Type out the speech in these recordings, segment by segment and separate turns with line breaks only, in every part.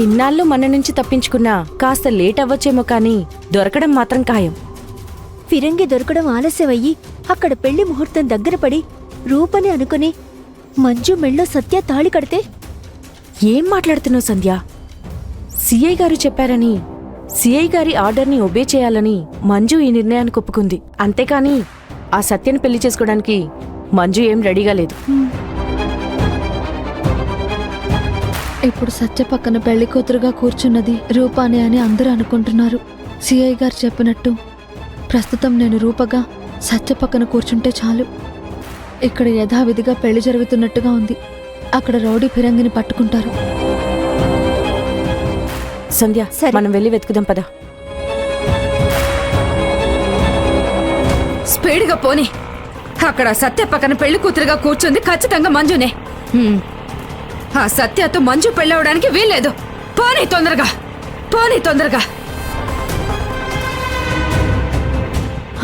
ఇన్నాళ్ళు మన నుంచి తప్పించుకున్నా కాస్త లేట్ అవ్వచ్చేమో కానీ దొరకడం మాత్రం ఖాయం.
ఫిరంగి దొరకడం ఆలస్యమయ్యి అక్కడ పెళ్లి ముహూర్తం దగ్గర పడి రూపని అనుకుని మంజు మెళ్ళో సత్య తాళి కడితే.
ఏం మాట్లాడుతున్నావు సంధ్య? సిఐ గారు చెప్పారని, సిఐ గారి ఆర్డర్ని ఒబే చేయాలని మంజు ఈ నిర్ణయానికి ఒప్పుకుంది. అంతేకాని ఆ సత్యని పెళ్లి చేసుకోవడానికి మంజు ఏం రెడీగా లేదు.
ఇప్పుడు సత్య పక్కన పెళ్లి కూతురుగా కూర్చున్నది రూపానే అని అందరూ అనుకుంటున్నారు. సిఐ గారు చెప్పినట్టు ప్రస్తుతం నేను రూపగా సత్య పక్కన కూర్చుంటే చాలు. ఇక్కడ యథావిధిగా పెళ్లి జరుగుతున్నట్టుగా ఉంది. అక్కడ రౌడీ ఫిరంగిని పట్టుకుంటారు.
సంధ్య, మనం వెళ్ళి వెతుకుదాం పద.
స్పీడ్గా పోని. అక్కడ సత్య పక్కన పెళ్లి కూతురుగా కూర్చుంది ఖచ్చితంగా మంజునే. ఆ సత్యతో మంజు పెళ్ళవడానికి వీల్లేదు. పోనీ తొందరగా, పోనీ తొందరగా.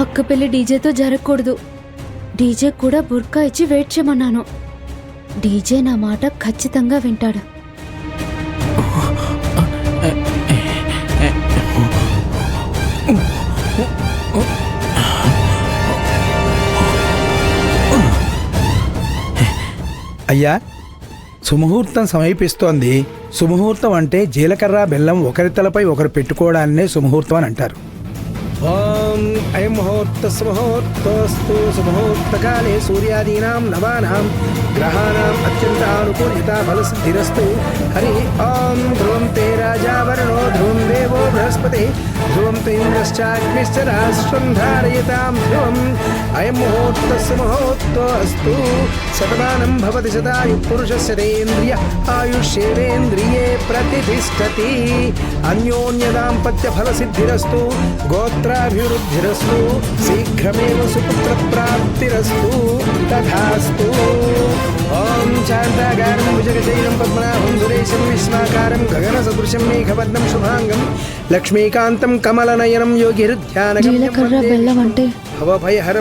అక్క పెళ్లి డీజేతో జరగకూడదు. డీజే కూడా బుర్కా ఇచ్చి వెయిట్ చేయమన్నాను. డీజే నా మాట ఖచ్చితంగా వింటాడు.
అయ్యా, సుముహూర్తం సమీపిస్తోంది. సుముహూర్తం అంటే జీలకర్ర బెల్లం ఒకరి తలపై ఒకరు పెట్టుకోవడాన్నే సుముహూర్తం అని అంటారు. ఓం అయం ముహూర్త సుముహూర్తోస్తు. సుముహూర్తకాలే సూర్యాదీనాం నవానాం గ్రహాణాం అత్యంతానుకూల్యత ఫలసిద్ధిరస్తు. హరి ఓం. ధ్రువం తే రాజా వరుణో ధ్రువం దేవో బృహస్పతి ధ్రువం తే ఇంద్రశ్చాగ్నిశ్చ రాష్ట్రం ధారయతాం ధ్రువం. అయం ముహూర్త సుముహూర్తోస్తు. శతమానం భవతి శతాయు పురుషస్య తేంద్రియ ఆయుష్యేంద్రియే ప్రతిష్టతి. అన్యోన్యదాంపత్య ఫలసిద్ధిరస్తు. గోత్రాభివృద్ధిరస్తు. శీఘ్రమేవ సుపుత్ర ప్రాప్తిరస్తు. తథాస్తు. ఓం శాంతాకారం భుజగశైలం పద్మనాభం సురేశం విశ్వాకారం గగనసదృశం మేఘవర్ణం శుభాంగం లక్ష్మీకాంతం కమలనయనం
జీలకర్ర బెల్లం అంటే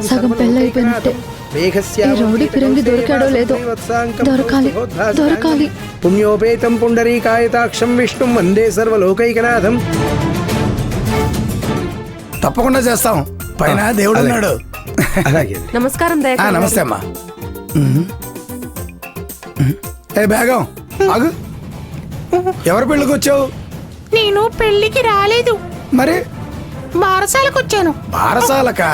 సగం పెళ్ళైపోయినట్టే. ఈ రౌడీ ఫిరంగి దొరికాడో లేదో. దొరకాలి, దొరకాలి.
పుణ్యోపేతం పుండరీకాయతాక్షం విష్ణుం వందే సర్వలోకైకనాథం.
తప్పకుండా చేస్తాం. పైన దేవుడు ఉన్నాడు.
నమస్కారం.
నమస్తే అమ్మా. ఏ బేగం ఆగు. ఎవరి పెళ్ళికి వచ్చావు?
నేను పెళ్లికి రాలేదు.
మరి
బారసాలకు వచ్చాను.
బారసాలకా?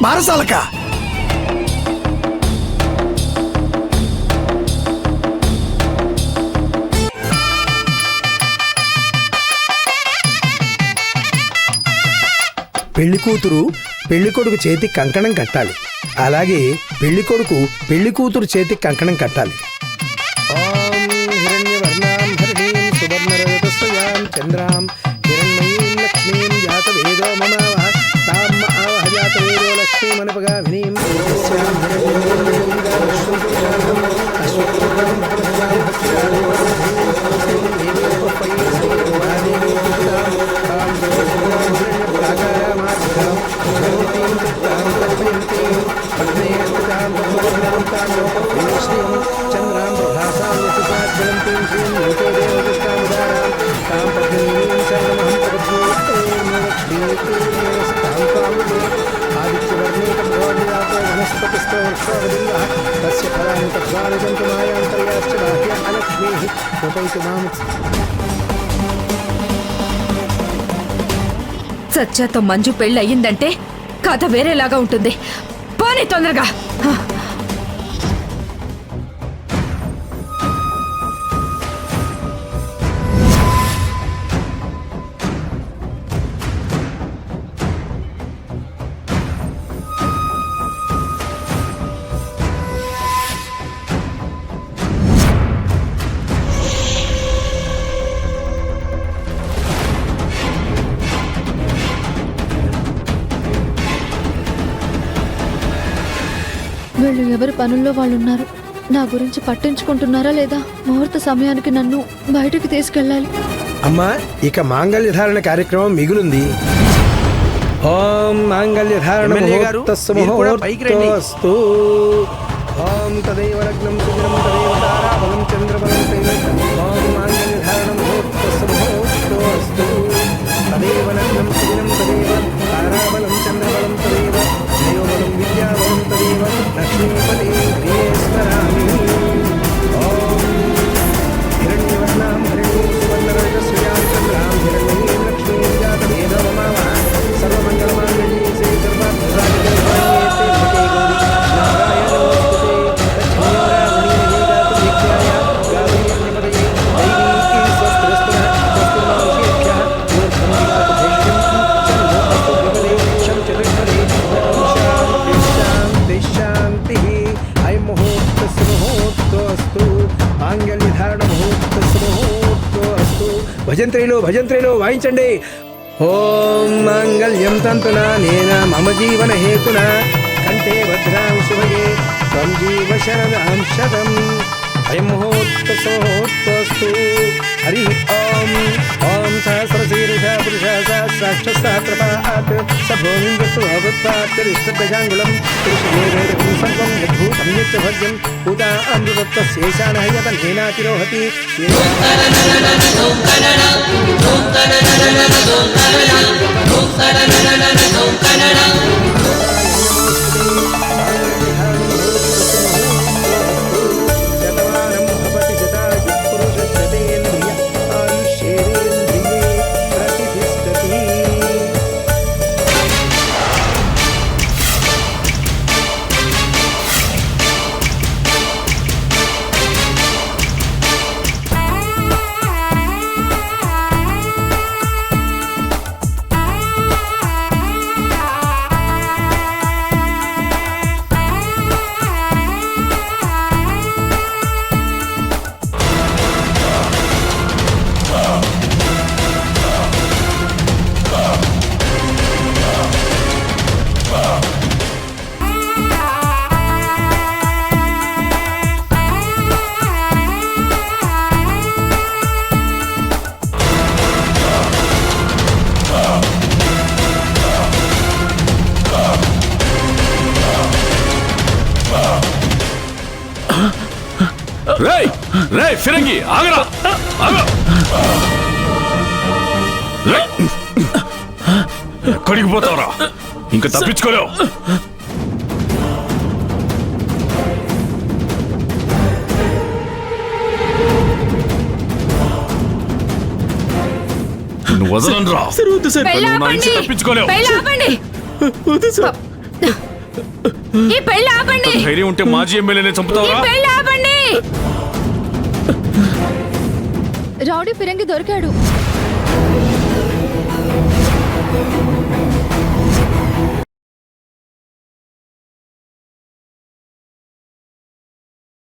బారసాలకా?
పెళ్లి కూతురు పెళ్లి కొడుకు చేతి కంకణం కట్టాలి. అలాగే పెళ్లి కొడుకు పెళ్లి కూతురు చేతి కంకణం కట్టాలి. ఓం హిరణ్యవర్ణాం హరిణీం సువర్ణరజతస్యాం చంద్రాం హిరణ్మయీం లక్ష్మీం జాతవేదో మమావ తాం ఆవహ జాతవేదో లక్ష్మీమనుపగామినీం తస్యాం
సత్యతో మంజు పెళ్ళి అయ్యిందంటే కథ వేరేలాగా ఉంటుంది. పోనీ తొందరగా.
వీళ్ళు ఎవరి పనుల్లో వాళ్ళున్నారు. నా గురించి పట్టించుకుంటున్నారా లేదా? ముహూర్త సమయానికి నన్ను బయటకు తీసుకెళ్ళాలి.
అమ్మా, ఇక మాంగళ్యధారణ కార్యక్రమం మిగులుంది. ఓం మాంగళ్యధారణ ముహూర్తస్తు. ఓం తదైవ లగ్నం సుగ్రం తదైవ తారాబలం చంద్రబలం. ఓం మాంగళ్యధారణ ముహూర్త మాంగళ్య ధారణ ముహూర్తస్తు. భజంత్రిలో వాయించండి. ఓం మాంగళ్యం తంతునా నేన మమ జీవన హేతునా కంఠే భద్రాం శుభగే త్వం జీవ శరదాం శతం. అయం ముహూర్తస్తు. హరి ఓం ఓం సహస్రశీర్ష పురుష సహస్రాక్షసహస్రపాత్ సభోమింద్రస్వభృత్పాత్రిష్టగజాంగుళం పురుషేవేదం సర్వం యద్భూతం యచ్చ భద్యం పూతా అమృతత్వశేషానహయత నేనాతిరోహతి. శతమానం భవతి శతాయు పురుష శతేంద్రియ ఆయుష్యేంద్రియే ప్రతిష్ఠతి.
రేయ్ రేయ్ ఫిరంగి ఆగరా ఆగ. రేయ్, ఎక్కడికి పోతావురా? ఇంకా తప్పించుకోలేవు. నువ్వు వదలను రా.
పెళ్ళి
నువ్వు నా నుంచి
ఆపండి.
తప్పించుకోలేవు.
పెళ్ళి ఆపండి. ఈ పెళ్ళి ఆపండి.
ధైర్యం ఉంటే మాజీ ఎమ్మెల్యేనే
ఈ
చంపుతావరా?
పెళ్ళి ఆపండి.
రౌడీ ఫిరంగి దొరికాడు.